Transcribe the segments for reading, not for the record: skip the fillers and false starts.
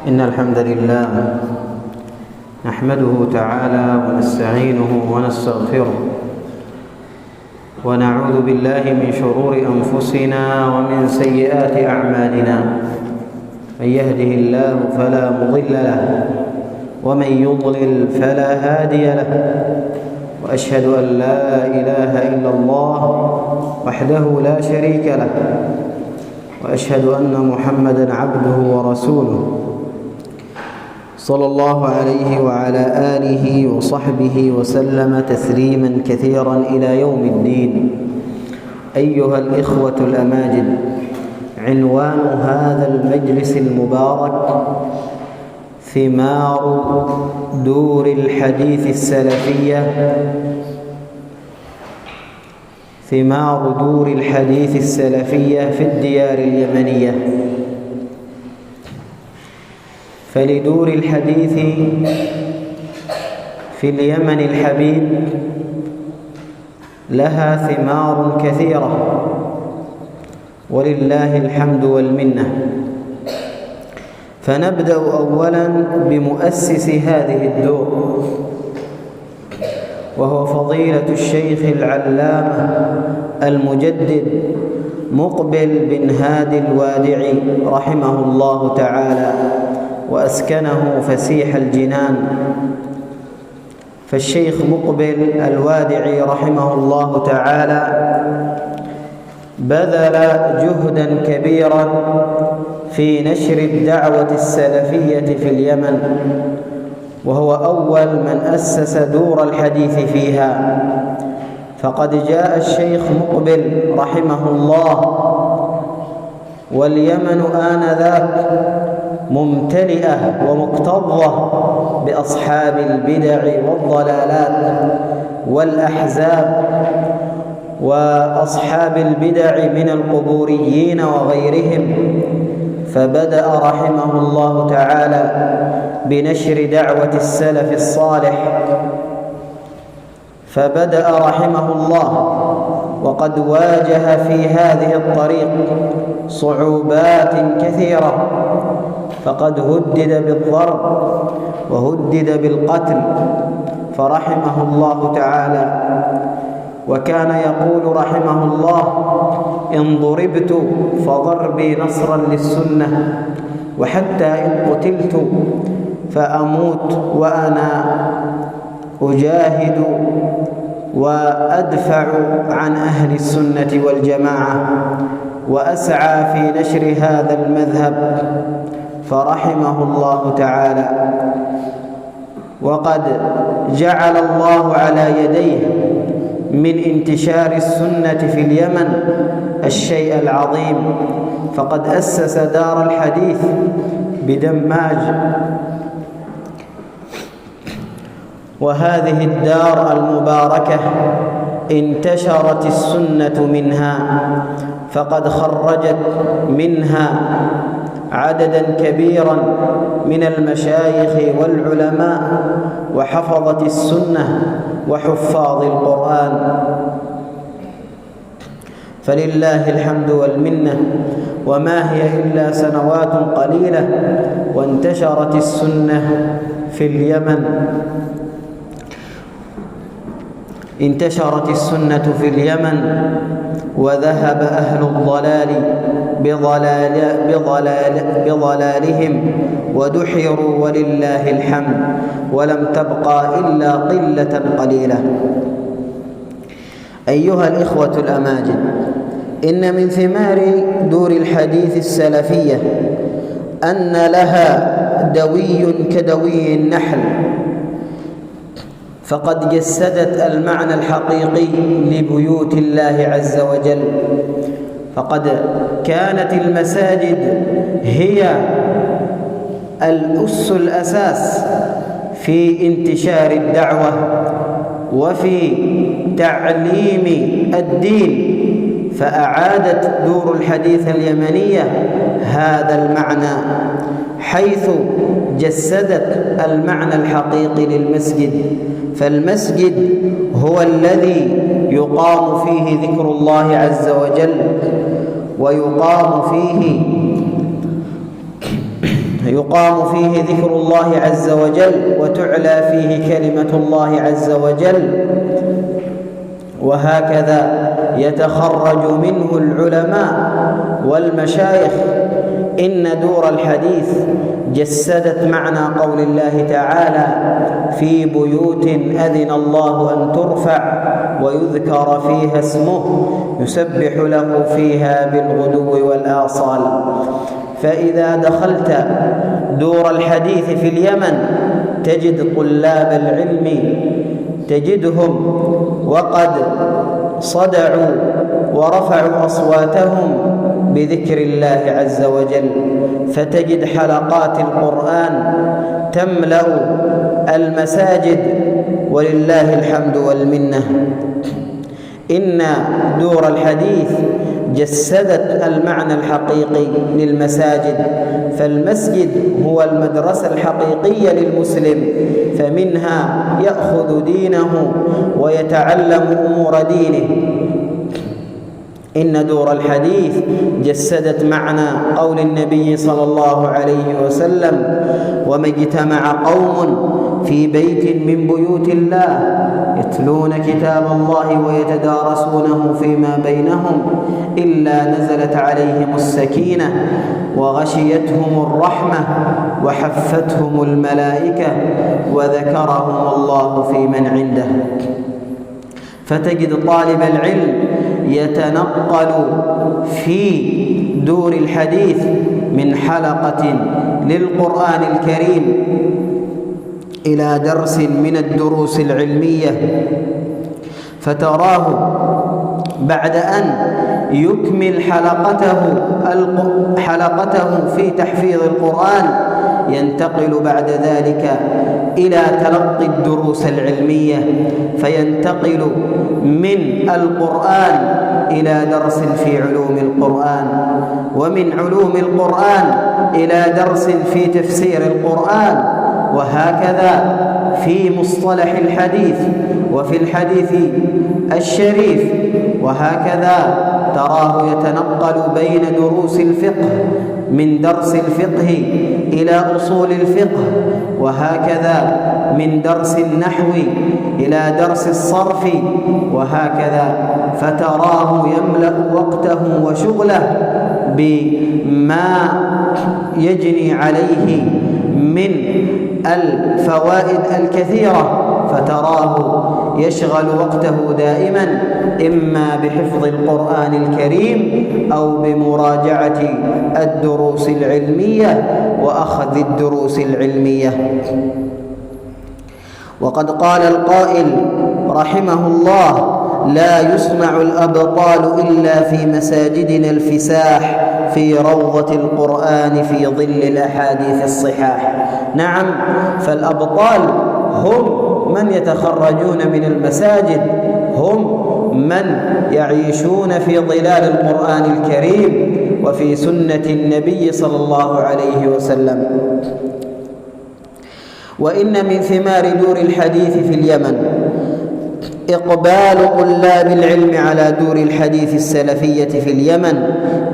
إن الحمد لله نحمده تعالى ونستعينه ونستغفره ونعوذ بالله من شرور أنفسنا ومن سيئات أعمالنا. من يهده الله فلا مضل له ومن يضلل فلا هادي له، وأشهد أن لا إله إلا الله وحده لا شريك له، وأشهد أن محمدًا عبده ورسوله صلى الله عليه وعلى آله وصحبه وسلم تسليمًا كثيرًا إلى يوم الدين. أيها الإخوة الأماجد، عنوان هذا المجلس المبارك ثمار دور الحديث السلفية في الديار اليمنية. فلدور الحديث في اليمن الحبيب لها ثمار كثيرة ولله الحمد والمنة. فنبدأ أولاً بمؤسس هذه الدور، وهو فضيلة الشيخ العلامة المجدد مقبل بن هادي الوادعي رحمه الله تعالى وأسكنه فسيح الجنان. فالشيخ مقبل الوادعي رحمه الله تعالى بذل جهداً كبيراً في نشر الدعوة السلفية في اليمن، وهو أول من أسس دور الحديث فيها. فقد جاء الشيخ مقبل رحمه الله واليمن آنذاك ممتلئة ومكتظة بأصحاب البدع والضلالات والأحزاب وأصحاب البدع من القبوريين وغيرهم. فبدأ رحمه الله تعالى بنشر دعوة السلف الصالح، فبدأ رحمه الله وقد واجه في هذه الطريق صعوبات كثيرة، فقد هدد بالضرب وهدد بالقتل، فرحمه الله تعالى. وكان يقول رحمه الله: إن ضربت فضربي نصرا للسنة، وحتى إن قتلت فأموت وأنا أجاهد وأدفع عن أهل السنة والجماعة وأسعى في نشر هذا المذهب، فرحمه الله تعالى. وقد جعل الله على يديه من انتشار السنة في اليمن الشيء العظيم، فقد أسس دار الحديث بدماج، وهذه الدار المباركة انتشرت السنة منها، فقد خرجت منها عدداً كبيراً من المشايخ والعلماء وحفظة السنة وحفاظ القرآن، فلله الحمد والمنة. وما هي إلا سنوات قليلة وانتشرت السنة في اليمن، انتشرت السنة في اليمن، وذهب أهل الضلال بضلالهم ودحروا ولله الحمد، ولم تبقى إلا قلة قليلة. أيها الإخوة الأماجد، إن من ثمار دور الحديث السلفية أن لها دوي كدوي النحل، فقد جسدت المعنى الحقيقي لبيوت الله عز وجل. فقد كانت المساجد هي الأساس في انتشار الدعوة وفي تعليم الدين، فأعادت دور الحديث اليمنية هذا المعنى، حيث جسدت المعنى الحقيقي للمسجد. فالمسجد هو الذي يقام فيه ذكر الله عز وجل، ويقام فيه يقام فيه ذكر الله عز وجل وتعلى فيه كلمة الله عز وجل، وهكذا يتخرج منه العلماء والمشايخ. إن دور الحديث جسدت معنى قول الله تعالى: في بيوت أذن الله أن ترفع ويذكر فيها اسمه يسبح له فيها بالغدو والآصال. فإذا دخلت دور الحديث في اليمن تجد طلاب العلم تجدهم وقد صدعوا ورفعوا أصواتهم بذكر الله عز وجل، فتجد حلقات القرآن تملأ المساجد ولله الحمد والمنة. إن دور الحديث جسدت المعنى الحقيقي للمساجد، فالمسجد هو المدرسة الحقيقية للمسلم، فمنها يأخذ دينه ويتعلم أمور دينه. إن دور الحديث جسدت معنى قول النبي صلى الله عليه وسلم: وما اجتمع قوم في بيت من بيوت الله يتلون كتاب الله ويتدارسونه فيما بينهم إلا نزلت عليهم السكينة وغشيتهم الرحمة وحفتهم الملائكة وذكرهم الله في من عنده. فتجد طالب العلم يتنقل في دور الحديث من حلقة للقرآن الكريم إلى درس من الدروس العلمية، فتراه بعد أن يكمل حلقته في تحفيظ القرآن ينتقل بعد ذلك إلى تلقي الدروس العلمية، فينتقل من القرآن إلى درس في علوم القرآن، ومن علوم القرآن إلى درس في تفسير القرآن، وهكذا في مصطلح الحديث وفي الحديث الشريف. وهكذا تراه يتنقل بين دروس الفقه، من درس الفقه إلى أصول الفقه، وهكذا من درس النحو إلى درس الصرف، وهكذا. فتراه يملأ وقته وشغله بما يجني عليه من الفوائد الكثيرة، فتراه يشغل وقته دائما إما بحفظ القرآن الكريم أو بمراجعة الدروس العلمية وأخذ الدروس العلمية. وقد قال القائل رحمه الله: لا يسمع الأبطال إلا في مساجدنا الفساح في روضة القرآن في ظل الأحاديث الصحاح. نعم، فالأبطال هم من يتخرجون من المساجد، هم من يعيشون في ظلال القرآن الكريم وفي سنة النبي صلى الله عليه وسلم. وإن من ثمار دور الحديث في اليمن إقبال طلاب العلم على دور الحديث السلفية في اليمن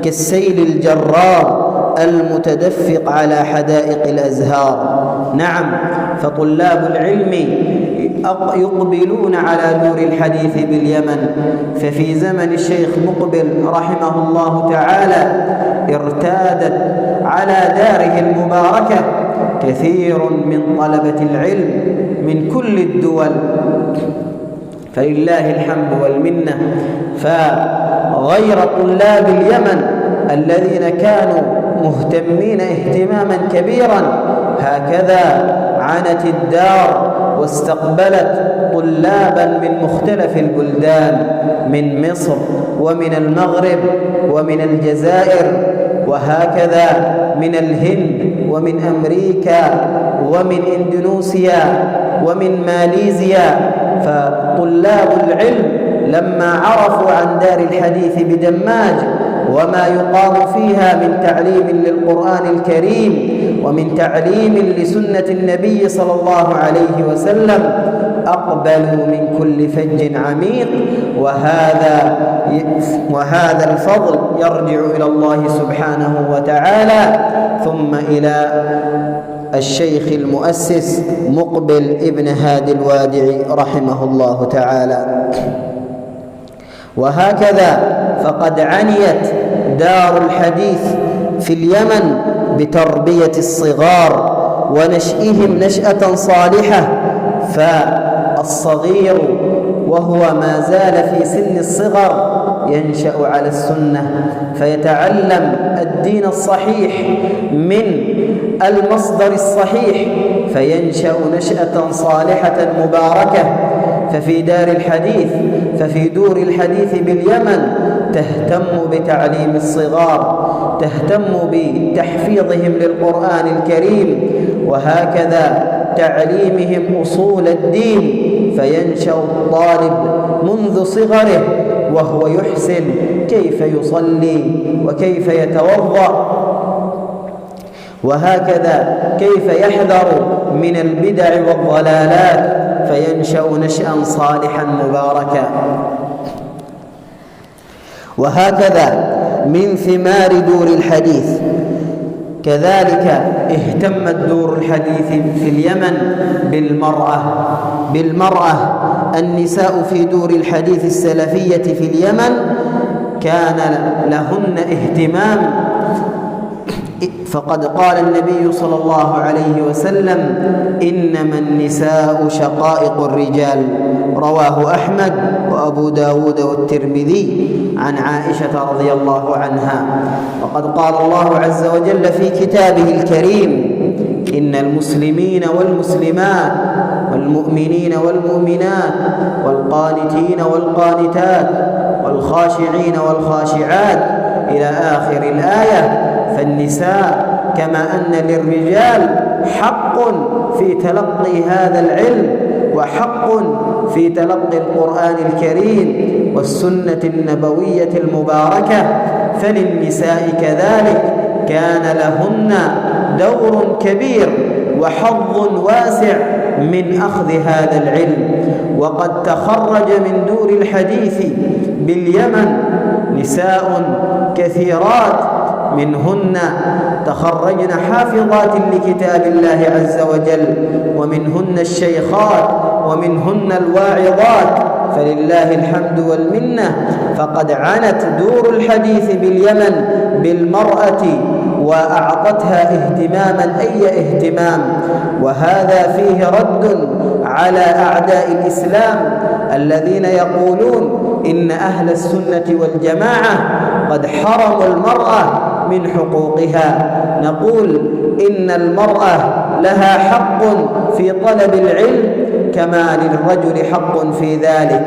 كالسيل الجرار المتدفق على حدائق الأزهار. نعم، فطلاب العلم يقبلون على دور الحديث باليمن. ففي زمن الشيخ مقبل رحمه الله تعالى ارتادت على داره المباركة كثير من طلبة العلم من كل الدول، فلله الحمد والمنة. فغير طلاب اليمن الذين كانوا مهتمين اهتماما كبيرا، هكذا عنت الدار واستقبلت طلابا من مختلف البلدان، من مصر ومن المغرب ومن الجزائر، وهكذا من الهند ومن أمريكا ومن إندونيسيا ومن ماليزيا. فطلاب العلم لما عرفوا عن دار الحديث بدماج وما يقام فيها من تعليم للقرآن الكريم ومن تعليم لسنة النبي صلى الله عليه وسلم أقبلوا من كل فج عميق، وهذا الفضل يرجع إلى الله سبحانه وتعالى ثم إلى الشيخ المؤسس مقبل ابن هادي الوادعي رحمه الله تعالى. وهكذا فقد عنيت دار الحديث في اليمن بتربية الصغار ونشئهم نشأة صالحة، فالصغير وهو ما زال في سن الصغر ينشأ على السنة فيتعلم الدين الصحيح من المصدر الصحيح فينشأ نشأة صالحة مباركة. ففي دور الحديث باليمن تهتم بتعليم الصغار، تهتم بتحفيظهم للقرآن الكريم، وهكذا تعليمهم أصول الدين، فينشأ الطالب منذ صغره وهو يحسن كيف يصلي وكيف يتوضأ، وهكذا كيف يحذر من البدع والضلالات، فينشأ نشأ صالحا مباركا. وهكذا من ثمار دور الحديث كذلك اهتمت دور الحديث في اليمن بالمرأة. النساء في دور الحديث السلفية في اليمن كان لهن اهتمام، فقد قال النبي صلى الله عليه وسلم: إنما النساء شقائق الرجال، رواه أحمد وأبو داود والترمذي عن عائشة رضي الله عنها. وقد قال الله عز وجل في كتابه الكريم: إن المسلمين والمسلمات والمؤمنين والمؤمنات والقانتين والقانتات والخاشعين والخاشعات إلى آخر الآية. فالنساء كما أن للرجال حق في تلقي هذا العلم وحق في تلقي القرآن الكريم والسنة النبوية المباركة، فللنساء كذلك كان لهن دور كبير وحظ واسع من أخذ هذا العلم. وقد تخرج من دور الحديث باليمن نساء كثيرات، منهن تخرجن حافظات لكتاب الله عز وجل، ومنهن الشيخات، ومنهن الواعظات، فلله الحمد والمنة. فقد عنت دور الحديث باليمن بالمرأة وأعطتها اهتماما أي اهتمام، وهذا فيه رد على أعداء الإسلام الذين يقولون إن أهل السنة والجماعة قد حرموا المرأة من حقوقها. نقول إن المرأة لها حق في طلب العلم كما للرجل حق في ذلك،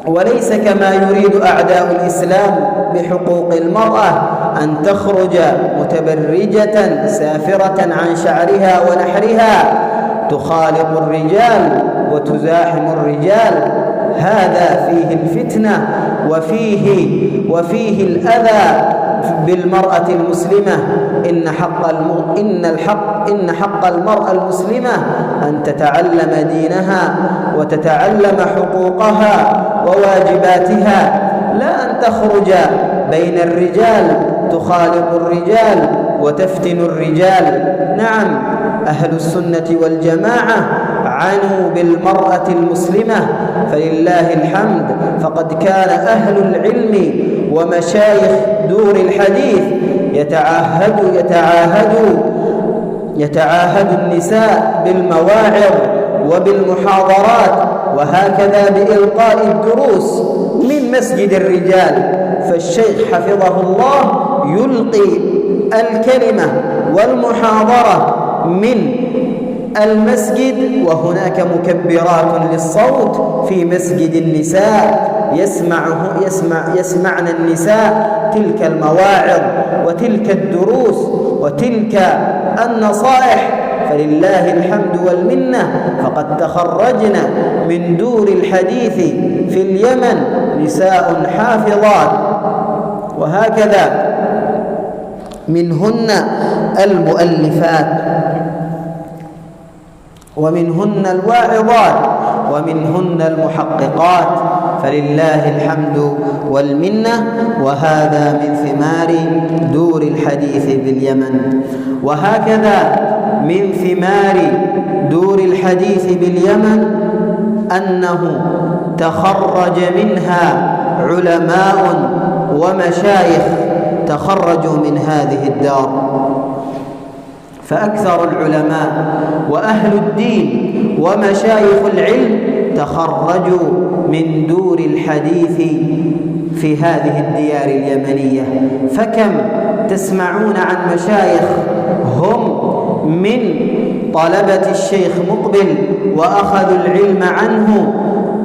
وليس كما يريد أعداء الإسلام بحقوق المرأة أن تخرج متبرجة سافرة عن شعرها ونحرها تخالط الرجال وتزاحم الرجال. هذا فيه الفتنة وفيه الأذى بالمرأة المسلمة. إن حق المرأة المسلمة أن تتعلم دينها وتتعلم حقوقها وواجباتها، لا أن تخرج بين الرجال تخالط الرجال وتفتن الرجال. نعم، أهل السنة والجماعة عنوا بالمرأة المسلمة فلله الحمد، فقد كان أهل العلم ومشايخ دور الحديث يتعاهد النساء بالمواعظ وبالمحاضرات، وهكذا بإلقاء الدروس من مسجد الرجال. فالشيخ حفظه الله يلقي الكلمة والمحاضرة من المسجد، وهناك مكبرات للصوت في مسجد النساء يسمعن النساء تلك المواعظ وتلك الدروس وتلك النصائح، فلله الحمد والمنة، فقد تخرجنا من دور الحديث في اليمن نساء حافظات، وهكذا منهن المؤلفات ومنهن الواعظات ومنهن المحققات، فلله الحمد والمنة. وهذا من ثمار دور الحديث باليمن. وهكذا من ثمار دور الحديث باليمن أنه تخرج منها علماء ومشايخ تخرجوا من هذه الدار، فأكثر العلماء وأهل الدين ومشايخ العلم تخرجوا من دور الحديث في هذه الديار اليمنية. فكم تسمعون عن مشايخ هم من طلبة الشيخ مقبل وأخذوا العلم عنه،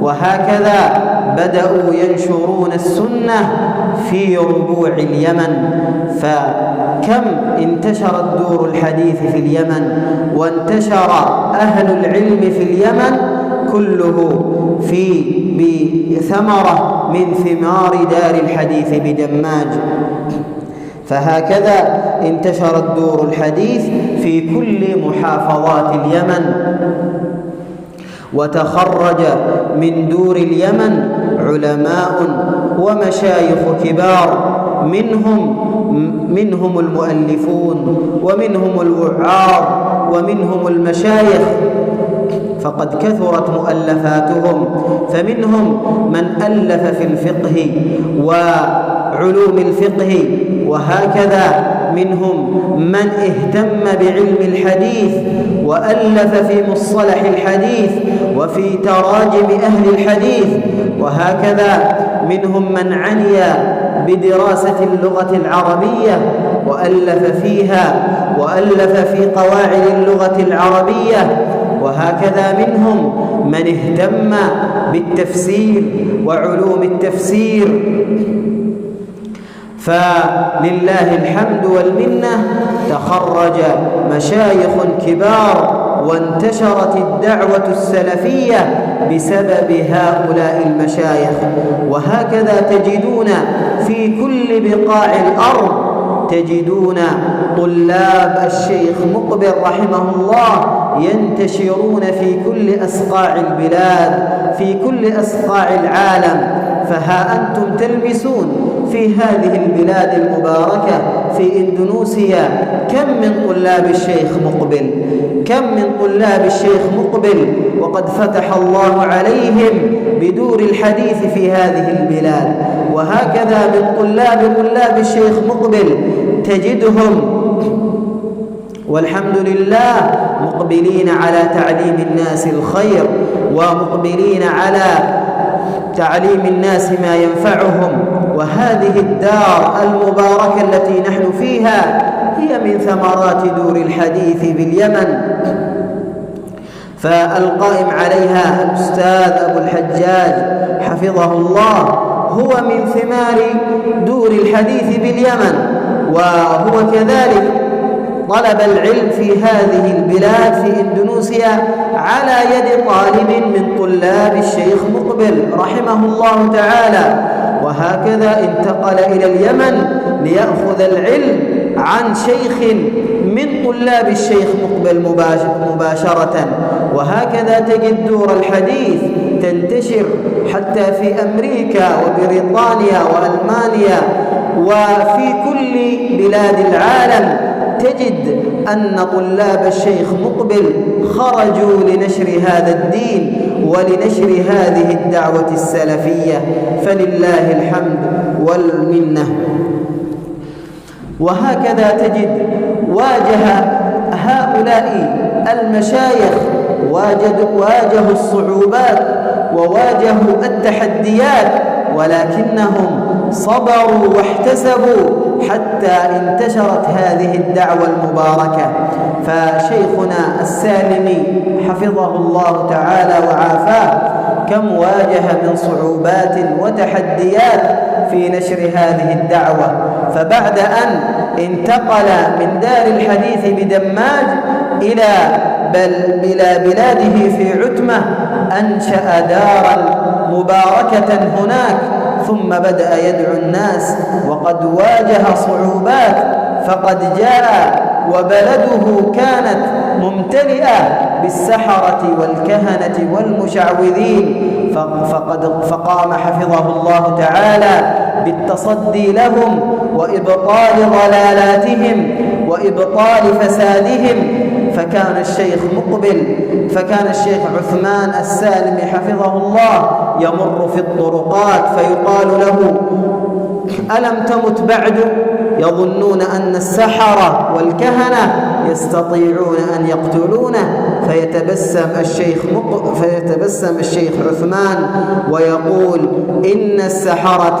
وهكذا بدأوا ينشرون السنة في ربوع اليمن. فكم انتشرت دور الحديث في اليمن، وانتشر أهل العلم في اليمن كله بثمرة من ثمار دار الحديث بدماج. فهكذا انتشرت دور الحديث في كل محافظات اليمن، وتخرج من دور اليمن علماء ومشايخ كبار، منهم المؤلفون ومنهم الوعاظ ومنهم المشايخ، فقد كثرت مؤلفاتهم. فمنهم من ألف في الفقه وعلوم الفقه، وهكذا منهم من اهتم بعلم الحديث وألف في مصطلح الحديث وفي تراجم أهل الحديث، وهكذا منهم من عني بدراسة اللغة العربية وألف فيها وألف في قواعد اللغة العربية، وهكذا منهم من اهتم بالتفسير وعلوم التفسير. فلله الحمد والمنة تخرج مشايخ كبار، وانتشرت الدعوة السلفية بسبب هؤلاء المشايخ. وهكذا تجدون في كل بقاع الأرض تجدون طلاب الشيخ مقبل رحمه الله ينتشرون في كل أصقاع البلاد، في كل أصقاع العالم. فها أنتم تلمسون في هذه البلاد المباركة في إندونيسيا كم من طلاب الشيخ مقبل، كم من طلاب الشيخ مقبل، وقد فتح الله عليهم بدور الحديث في هذه البلاد. وهكذا من طلاب الشيخ مقبل تجدهم والحمد لله مقبلين على تعليم الناس الخير، ومقبلين على تعليم الناس ما ينفعهم. وهذه الدار المباركة التي نحن فيها هي من ثمرات دور الحديث باليمن. فالقائم عليها الأستاذ أبو الحجاج حفظه الله هو من ثمار دور الحديث باليمن، وهو كذلك طلب العلم في هذه البلاد في إندونيسيا على يد طالب من طلاب الشيخ مقبل رحمه الله تعالى، وهكذا انتقل إلى اليمن ليأخذ العلم عن شيخ من طلاب الشيخ مقبل مباشرة. وهكذا تجد دور الحديث تنتشر حتى في أمريكا وبريطانيا وألمانيا وفي كل بلاد العالم. تجد أن طلاب الشيخ مقبل خرجوا لنشر هذا الدين ولنشر هذه الدعوة السلفية، فلله الحمد والمنة. وهكذا تجد واجه هؤلاء المشايخ واجهوا الصعوبات وواجهوا التحديات، ولكنهم صبروا واحتسبوا حتى انتشرت هذه الدعوة المباركة. فشيخنا السالمي حفظه الله تعالى وعافاه كم واجه من صعوبات وتحديات في نشر هذه الدعوة، فبعد أن انتقل من دار الحديث بدماج إلى بلاده في عتمة أنشأ دارا مباركة هناك، ثم بدأ يدعو الناس وقد واجه صعوبات، فقد جاء وبلده كانت ممتلئة بالسحرة والكهنة والمشعوذين، فقام حفظه الله تعالى بالتصدي لهم وإبطال ضلالاتهم وإبطال فسادهم. فكان الشيخ عثمان السالم حفظه الله يمر في الطرقات فيقال له: ألم تمت بعد؟ يظنون أن السحرة والكهنة يستطيعون أن يقتلونه، فيتبسم الشيخ عثمان ويقول: إن السحرة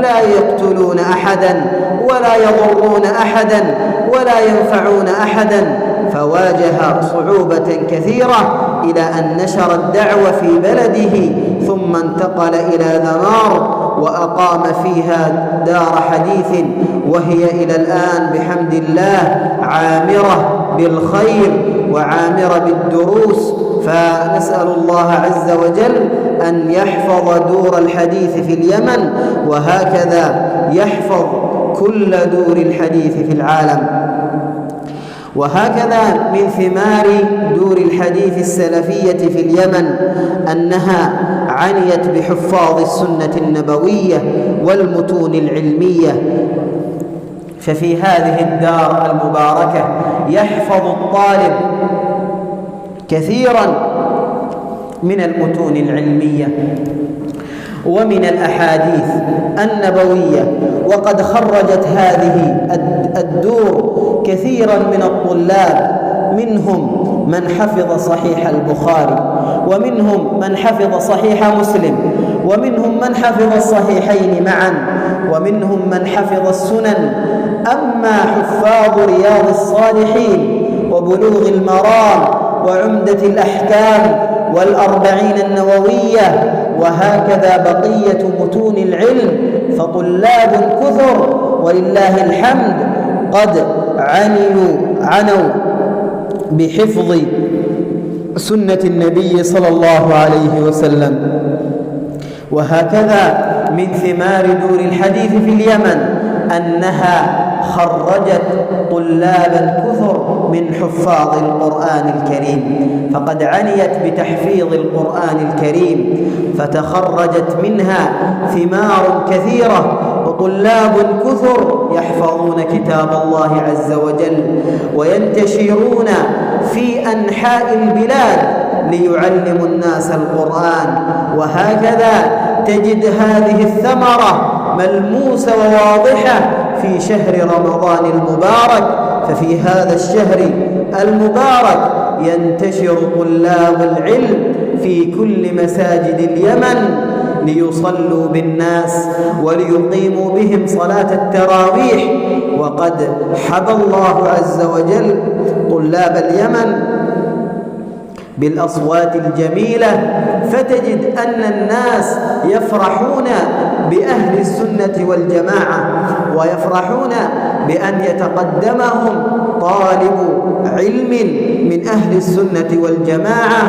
لا يقتلون أحدا ولا يضرون أحدا ولا ينفعون أحدا. فواجه صعوبة كثيرة إلى أن نشر الدعوة في بلده، ثم انتقل إلى ذمار وأقام فيها دار حديث، وهي إلى الآن بحمد الله عامرة بالخير وعامرة بالدروس. فنسأل الله عز وجل أن يحفظ دور الحديث في اليمن، وهكذا يحفظ كل دور الحديث في العالم. وهكذا من ثمار دور الحديث السلفية في اليمن أنها عنيت بحفاظ السنة النبوية والمتون العلمية. ففي هذه الدار المباركة يحفظ الطالب كثيرا من المتون العلمية ومن الأحاديث النبوية. وقد خرجت هذه الدور كثيرا من الطلاب، منهم من حفظ صحيح البخاري، ومنهم من حفظ صحيح مسلم، ومنهم من حفظ الصحيحين معا، ومنهم من حفظ السنن. أما حفاظ رياض الصالحين وبلوغ المرام وعمدة الأحكام والأربعين النووية وهكذا بقية متون العلم فطلاب كثر ولله الحمد قد عنوا بحفظ سنة النبي صلى الله عليه وسلم. وهكذا من ثمار دور الحديث في اليمن أنها خرجت طلابا كثر من حفاظ القرآن الكريم، فقد عنيت بتحفيظ القرآن الكريم فتخرجت منها ثمار كثيرة، وطلاب كثر يحفظون كتاب الله عز وجل وينتشرون في أنحاء البلاد ليعلموا الناس القرآن. وهكذا تجد هذه الثمرة ملموسة وواضحة في شهر رمضان المبارك. ففي هذا الشهر المبارك ينتشر طلاب العلم في كل مساجد اليمن ليصلوا بالناس وليقيموا بهم صلاة التراويح. وقد حبى الله عز وجل طلاب اليمن بالأصوات الجميلة، فتجد أن الناس يفرحون بأهل السنة والجماعة، ويفرحون بأن يتقدمهم طالب علم من أهل السنة والجماعة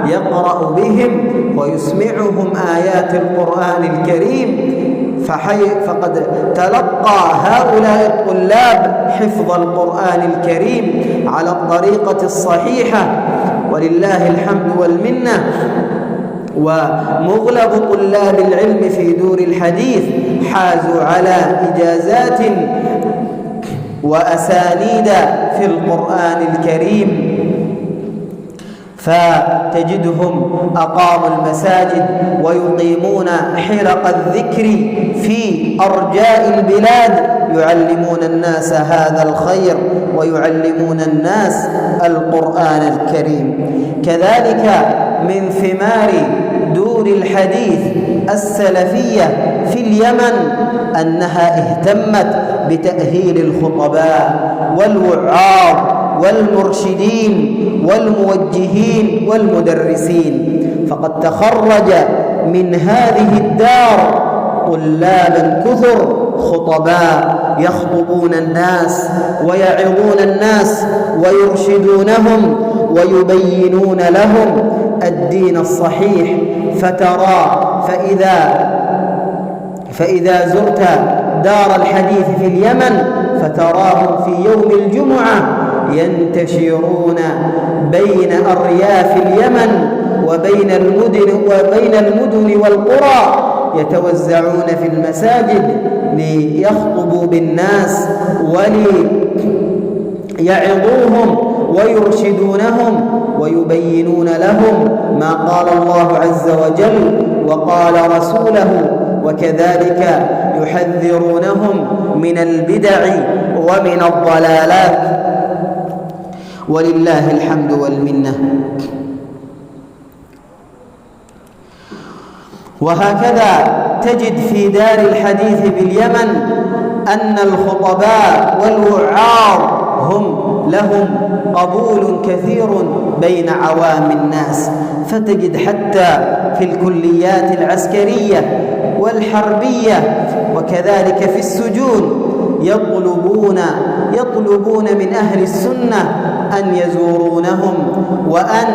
يقرأ بهم ويسمعهم آيات القرآن الكريم. فقد تلقى هؤلاء الطلاب حفظ القرآن الكريم على الطريقة الصحيحة ولله الحمد والمنة. ومغلب طلاب العلم في دور الحديث حازوا على إجازات وأسانيد في القرآن الكريم، فتجدهم أقاموا المساجد ويقيمون حلق الذكر في أرجاء البلاد يعلمون الناس هذا الخير ويعلمون الناس القرآن الكريم. كذلك من ثمار دور الحديث السلفية في اليمن أنها اهتمت بتأهيل الخطباء والوعاظ والمرشدين والموجهين والمدرسين، فقد تخرج من هذه الدار طلابا كثر خطباء يخطبون الناس ويعظون الناس ويرشدونهم ويبينون لهم الدين الصحيح. فإذا زرت دار الحديث في اليمن فتراهم في يوم الجمعة ينتشرون بين أرياف اليمن وبين المدن والقرى، يتوزعون في المساجد ليخطبوا بالناس وليعظوهم ويرشدونهم ويبينون لهم ما قال الله عز وجل وقال رسوله، وكذلك يحذرونهم من البدع ومن الضلالات، ولله الحمد والمنة. وهكذا تجد في دار الحديث باليمن أن الخطباء والوعاظ لهم قبول كثير بين عوام الناس، فتجد حتى في الكليات العسكرية والحربية وكذلك في السجون يطلبون من أهل السنة أن يزورونهم وأن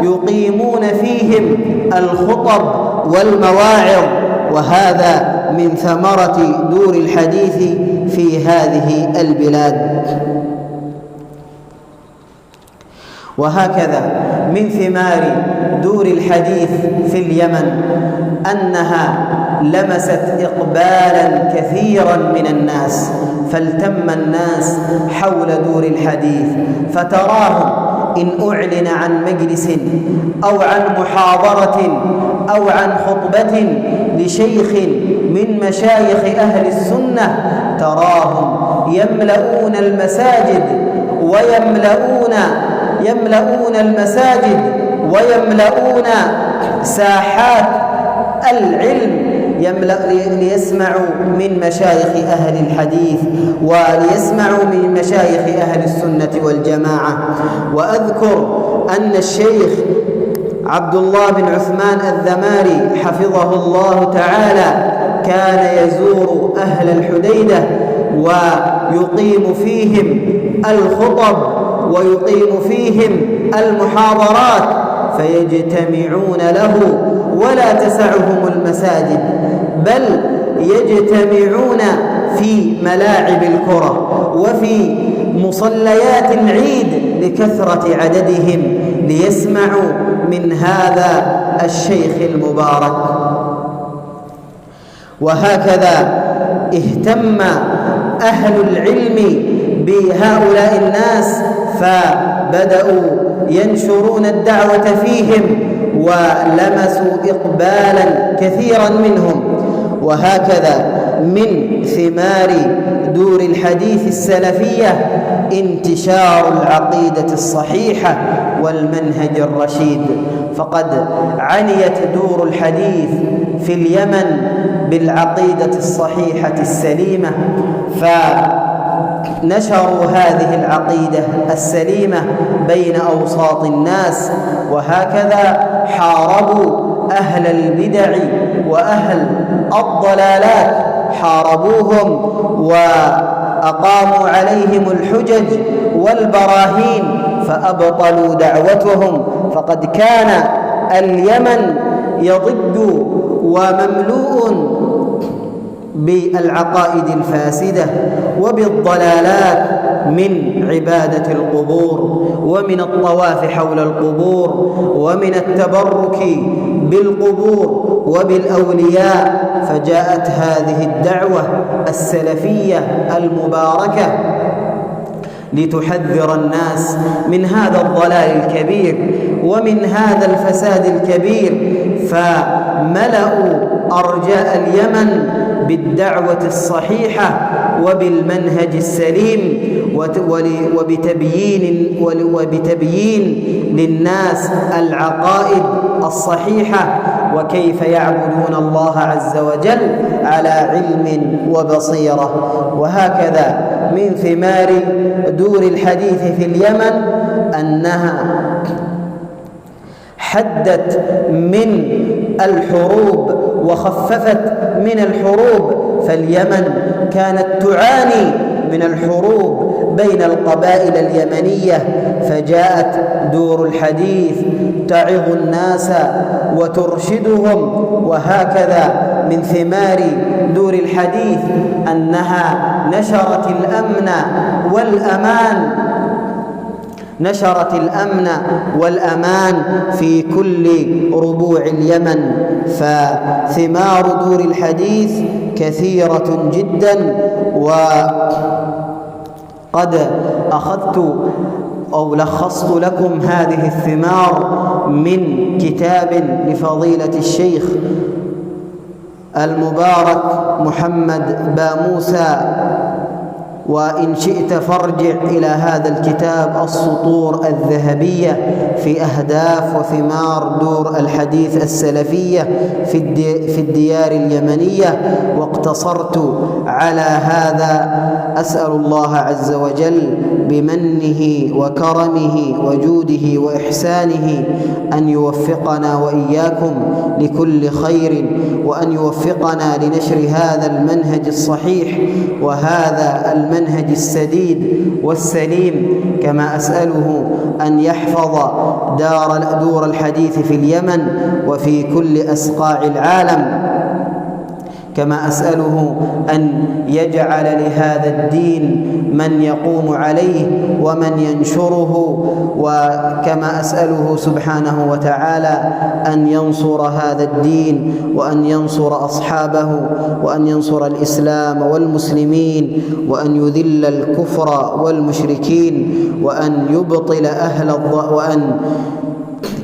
يقيمون فيهم الخطب والمواعظ، وهذا من ثمرة دور الحديث في هذه البلاد. وهكذا من ثمار دور الحديث في اليمن أنها لمست إقبالا كثيرا من الناس، فالتم الناس حول دور الحديث، فتراهم إن أعلن عن مجلس أو عن محاضرة أو عن خطبة لشيخ من مشايخ أهل السنة تراهم يملؤون المساجد ويملؤون ساحات العلم ليسمعوا من مشايخ أهل الحديث وليسمعوا من مشايخ أهل السنة والجماعة. وأذكر أن الشيخ عبد الله بن عثمان الذماري حفظه الله تعالى كان يزور أهل الحديدة ويقيم فيهم الخطب ويقيم فيهم المحاضرات، فيجتمعون له ولا تسعهم المساجد، بل يجتمعون في ملاعب الكرة وفي مصليات العيد لكثرة عددهم ليسمعوا من هذا الشيخ المبارك. وهكذا اهتم أهل العلم بهؤلاء الناس فبدأوا ينشرون الدعوة فيهم ولمسوا إقبالا كثيرا منهم. وهكذا من ثمار دور الحديث السلفية انتشار العقيدة الصحيحة والمنهج الرشيد، فقد عنيت دور الحديث في اليمن بالعقيدة الصحيحة السليمة، فنشروا هذه العقيدة السليمة بين أوساط الناس، وهكذا حاربوا أهل البدع وأهل الضلالات، حاربوهم وأقاموا عليهم الحجج والبراهين فأبطلوا دعوتهم، فقد كان اليمن يضج ومملوء بالعقائد الفاسدة وبالضلالات من عبادة القبور ومن الطواف حول القبور ومن التبرك بالقبور وبالأولياء، فجاءت هذه الدعوة السلفية المباركة لتحذر الناس من هذا الضلال الكبير ومن هذا الفساد الكبير، فملأوا أرجاء اليمن بالدعوة الصحيحة وبالمنهج السليم وبتبيين للناس العقائد الصحيحة وكيف يعبدون الله عز وجل على علم وبصيرة. وهكذا من ثمار دور الحديث في اليمن أنها حدت من الحروب وخففت من الحروب فاليمن كانت تعاني من الحروب بين القبائل اليمنية، فجاءت دور الحديث تعظ الناس وترشدهم. وهكذا من ثمار دور الحديث أنها نشرت الأمن والأمان في كل ربوع اليمن. فثمار دور الحديث كثيرة جدا. وقد أخذت أو لخصت لكم هذه الثمار من كتاب لفضيلة الشيخ المبارك محمد باموسى، وإن شئت فارجع إلى هذا الكتاب السطور الذهبية في أهداف وثمار دور الحديث السلفية في الديار اليمنية. واقتصرت على هذا. أسأل الله عز وجل بمنه وكرمه وجوده وإحسانه أن يوفقنا وإياكم لكل خير، وأن يوفقنا لنشر هذا المنهج الصحيح وهذا المنهج السديد والسليم. كما أسأله أن يحفظ دور الحديث في اليمن وفي كل أصقاع العالم. كما أسأله أن يجعل لهذا الدين من يقوم عليه ومن ينشره. وكما أسأله سبحانه وتعالى أن ينصر هذا الدين، وأن ينصر أصحابه، وأن ينصر الإسلام والمسلمين، وأن يذل الكفر والمشركين، وأن يبطل وأن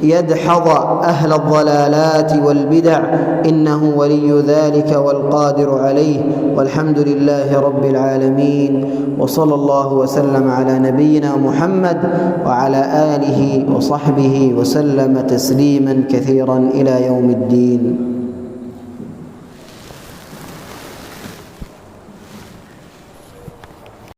يدحض أهل الضلالات والبدع، إنه ولي ذلك والقادر عليه. والحمد لله رب العالمين، وصلى الله وسلم على نبينا محمد وعلى آله وصحبه وسلم تسليما كثيرا إلى يوم الدين.